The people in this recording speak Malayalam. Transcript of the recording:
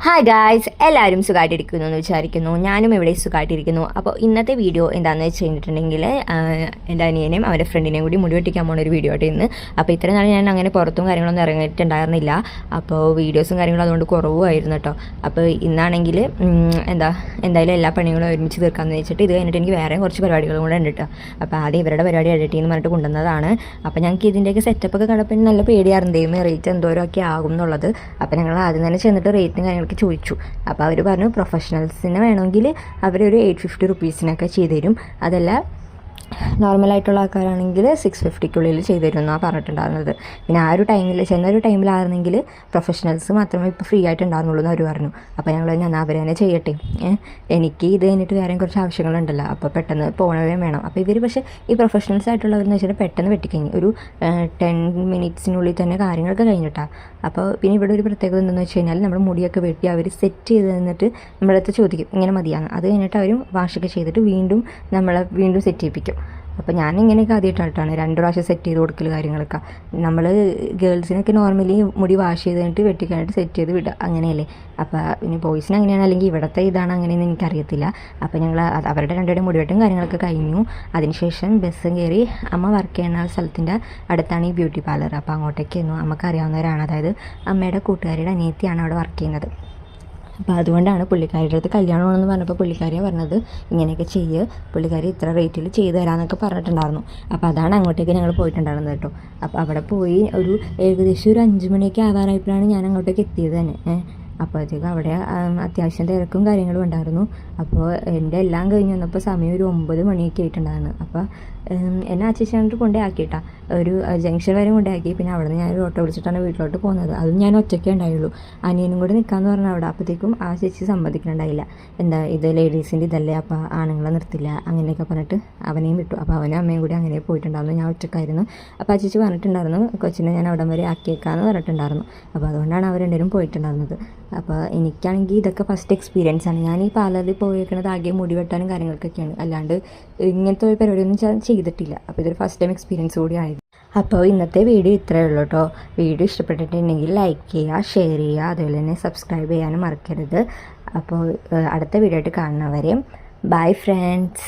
ഹായ് ഗായ്സ്, എല്ലാവരും സുഖമായിട്ടിരിക്കുന്നു എന്ന് വിചാരിക്കുന്നു. ഞാനും ഇവിടെ സുഖമായിട്ടിരിക്കുന്നു. അപ്പോൾ ഇന്നത്തെ വീഡിയോ എന്താണെന്ന് വെച്ച് കഴിഞ്ഞിട്ടുണ്ടെങ്കിൽ എൻ്റെ അനിയനെയും അവൻ്റെ ഫ്രണ്ടിനെയും കൂടി മുടി വെട്ടിക്കാൻ പോകുന്ന ഒരു വീഡിയോ ആയിട്ട് ഇന്ന്. അപ്പോൾ ഇത്രയും നാൾ ഞാൻ അങ്ങനെ പുറത്തും കാര്യങ്ങളൊന്നും ഇറങ്ങിയിട്ടുണ്ടായിരുന്നില്ല. അപ്പോൾ വീഡിയോസും കാര്യങ്ങളും അതുകൊണ്ട് കുറവുമായിരുന്നു കേട്ടോ. അപ്പോൾ ഇന്നാണെങ്കിൽ എന്തായാലും എല്ലാ പണികളും ഒരുമിച്ച് തീർക്കാമെന്ന് വെച്ചിട്ട് ഇത് കഴിഞ്ഞിട്ട് എനിക്ക് വേറെ കുറച്ച് പരിപാടികളും കൂടെ ഉണ്ട് കേട്ടോ. അപ്പോൾ ആദ്യം ഇവരുടെ പരിപാടി എഡിറ്റ് ചെയ്യുന്ന പറഞ്ഞിട്ട് കൊണ്ടുവന്നതാണ്. അപ്പോൾ ഞങ്ങൾക്ക് ഇതിൻ്റെയൊക്കെ സെറ്റപ്പൊക്കെ കണ്ടപ്പോൾ നല്ല പേടിയായിരുന്നു, ദൈവമേ റേറ്റ് എന്തോരമൊക്കെ ആകും എന്നുള്ളത്. അപ്പോൾ ഞങ്ങൾ ആദ്യം തന്നെ ചെന്നിട്ട് റേറ്റും കാര്യങ്ങളൊക്കെ ചോദിച്ചു. അപ്പോൾ അവർ പറഞ്ഞു പ്രൊഫഷണൽസിന് വേണമെങ്കിൽ അവരൊരു 850 റുപ്പീസിനൊക്കെ ചെയ്തു തരും, അതല്ല നോർമലായിട്ടുള്ള ആൾക്കാരാണെങ്കിൽ 650ക്കുള്ളിൽ ചെയ്തു തരുമെന്നാണ് പറഞ്ഞിട്ടുണ്ടായിരുന്നത്. പിന്നെ ആ ഒരു ടൈമിൽ ചെന്നൊരു ടൈമിലായിരുന്നെങ്കിൽ പ്രൊഫഷണൽസ് മാത്രമേ ഇപ്പോൾ ഫ്രീ ആയിട്ട് ഉണ്ടായിരുന്നുള്ളൂ എന്ന് അവർ പറഞ്ഞു. അപ്പോൾ ഞാൻ അവർ തന്നെ ചെയ്യട്ടെ, എനിക്ക് ഇത് കഴിഞ്ഞിട്ട് വേറെ കുറച്ച് ആവശ്യങ്ങളുണ്ടല്ലോ, അപ്പോൾ പെട്ടെന്ന് പോകണവേ വേണം. അപ്പോൾ ഇവർ പക്ഷേ ഈ പ്രൊഫഷണൽസ് ആയിട്ടുള്ളവരെന്ന് വെച്ചാൽ പെട്ടെന്ന് വെട്ടിക്കഴിഞ്ഞു ഒരു 10 മിനിറ്റ്സിനുള്ളിൽ തന്നെ കാര്യങ്ങളൊക്കെ കഴിഞ്ഞിട്ടാണ്. അപ്പോൾ പിന്നെ ഇവിടെ ഒരു പ്രത്യേകത എന്താണെന്ന് വെച്ച് കഴിഞ്ഞാൽ നമ്മൾ മുടിയൊക്കെ വെട്ടി അവർ സെറ്റ് ചെയ്ത് തന്നിട്ട് നമ്മുടെ അടുത്ത് ചോദിക്കും ഇങ്ങനെ മതിയാണ്. അത് കഴിഞ്ഞിട്ട് അവർ വാഷൊക്കെ ചെയ്തിട്ട് വീണ്ടും സെറ്റ് ചെയ്യിപ്പിക്കും. അപ്പോൾ ഞാൻ ഇങ്ങനെയൊക്കെ ആദ്യമായിട്ടാണ് 2 പ്രാവശ്യം സെറ്റ് ചെയ്ത് കൊടുക്കൽ കാര്യങ്ങളൊക്കെ. നമ്മൾ ഗേൾസിനൊക്കെ നോർമലി മുടി വാഷ് ചെയ്ത് കഴിഞ്ഞിട്ട് വെട്ടിക്കാനായിട്ട് സെറ്റ് ചെയ്ത് വിടുക, അങ്ങനെയല്ലേ. അപ്പോൾ ഇനി ബോയ്സിന് അങ്ങനെയാണ്, അല്ലെങ്കിൽ ഇവിടുത്തെ ഇതാണ് അങ്ങനെയെന്ന് എനിക്കറിയത്തില്ല. അപ്പോൾ ഞങ്ങൾ അവരുടെ 2 മുടിവെട്ടും കാര്യങ്ങളൊക്കെ കഴിഞ്ഞു. അതിനുശേഷം ബസ്സും കയറി അമ്മ വർക്ക് ചെയ്യുന്ന സ്ഥലത്തിൻ്റെ അടുത്താണ് ഈ ബ്യൂട്ടി പാർലർ. അപ്പോൾ അങ്ങോട്ടേക്കായിരുന്നു. അമ്മക്ക് അറിയാവുന്നവരാണ്, അതായത് അമ്മയുടെ കൂട്ടുകാരിയുടെ അനിയത്തിയാണ് അവിടെ വർക്ക് ചെയ്യുന്നത്. അപ്പോൾ അതുകൊണ്ടാണ് പുള്ളിക്കാരിയുടെ അടുത്ത് കല്യാണമാണെന്ന് പറഞ്ഞപ്പോൾ പുള്ളിക്കാരിയാണ് പറഞ്ഞത് ഇങ്ങനെയൊക്കെ ചെയ്യുക, പുള്ളിക്കാരി ഇത്ര റേറ്റിൽ ചെയ്ത് തരാമെന്നൊക്കെ പറഞ്ഞിട്ടുണ്ടായിരുന്നു. അപ്പോൾ അതാണ് അങ്ങോട്ടേക്ക് ഞങ്ങൾ പോയിട്ടുണ്ടായിരുന്നത് കേട്ടോ. അപ്പോൾ അവിടെ പോയി ഏകദേശം ഒരു 5 മണിയൊക്കെ ആവാറായപ്പോഴാണ് ഞാൻ അങ്ങോട്ടേക്ക് എത്തിയത് തന്നെ. അപ്പോഴത്തേക്ക് അവിടെ അത്യാവശ്യം തിരക്കും കാര്യങ്ങളും ഉണ്ടായിരുന്നു. അപ്പോൾ എൻ്റെ എല്ലാം കഴിഞ്ഞ് വന്നപ്പോൾ സമയം ഒരു 9 മണിയൊക്കെ ആയിട്ടുണ്ടായിരുന്നു. അപ്പോൾ എന്നെ അച്ഛനായിട്ട് കൊണ്ടേയാക്കിയിട്ടാ, ഒരു ജംഗ്ഷൻ വരെ കൊണ്ടേയാക്കി. പിന്നെ അവിടെ നിന്ന് ഞാനൊരു ഓട്ടോ വിളിച്ചിട്ടാണ് വീട്ടിലോട്ട് പോകുന്നത്. അതും ഞാൻ ഒറ്റയ്ക്കേ ഉണ്ടായുള്ളൂ, അനിയനും കൂടെ നിൽക്കാമെന്ന് പറഞ്ഞാൽ അവിടെ. അപ്പോഴത്തേക്കും ആ ചേച്ചി സമ്മതിക്കണുണ്ടായില്ല, ഇത് ലേഡീസിൻ്റെ ഇതല്ലേ, അപ്പോൾ ആണുങ്ങളെ നിർത്തില്ല അങ്ങനെയൊക്കെ പറഞ്ഞിട്ട് അവനെയും വിട്ടു. അപ്പോൾ അവനും അമ്മയും കൂടി അങ്ങനെ പോയിട്ടുണ്ടായിരുന്നു, ഞാൻ ഒറ്റക്കായിരുന്നു. അപ്പോൾ ആ ചേച്ചി പറഞ്ഞിട്ടുണ്ടായിരുന്നു കൊച്ചിനെ ഞാൻ അവിടം വരെ ആക്കിയേക്കാമെന്ന് പറഞ്ഞിട്ടുണ്ടായിരുന്നു. അപ്പോൾ അതുകൊണ്ടാണ് അവർ രണ്ടുപേരും പോയിട്ടുണ്ടായിരുന്നത്. അപ്പോൾ എനിക്കാണെങ്കിൽ ഇതൊക്കെ ഫസ്റ്റ് എക്സ്പീരിയൻസ് ആണ്. ഞാൻ ഈ പാർലറിൽ പോയേക്കുന്നത് ആകെ മുടി വെട്ടാനും കാര്യങ്ങൾക്കൊക്കെയാണ്, അല്ലാണ്ട് ഇങ്ങനത്തെ ഒരു പരിപാടിയൊന്നും ഞാൻ ചെയ്തിട്ടില്ല. അപ്പോൾ ഇതൊരു ഫസ്റ്റ് ടൈം എക്സ്പീരിയൻസ് കൂടിയായിരുന്നു. അപ്പോൾ ഇന്നത്തെ വീഡിയോ ഇത്രയേ ഉള്ളൂ കേട്ടോ. വീഡിയോ ഇഷ്ടപ്പെട്ടിട്ടുണ്ടെങ്കിൽ ലൈക്ക് ചെയ്യുക, ഷെയർ ചെയ്യുക, അതുപോലെ തന്നെ സബ്സ്ക്രൈബ് ചെയ്യാനും മറക്കരുത്. അപ്പോൾ അടുത്ത വീഡിയോ ആയിട്ട് കാണുന്നവരെയും ബൈ ഫ്രണ്ട്സ്.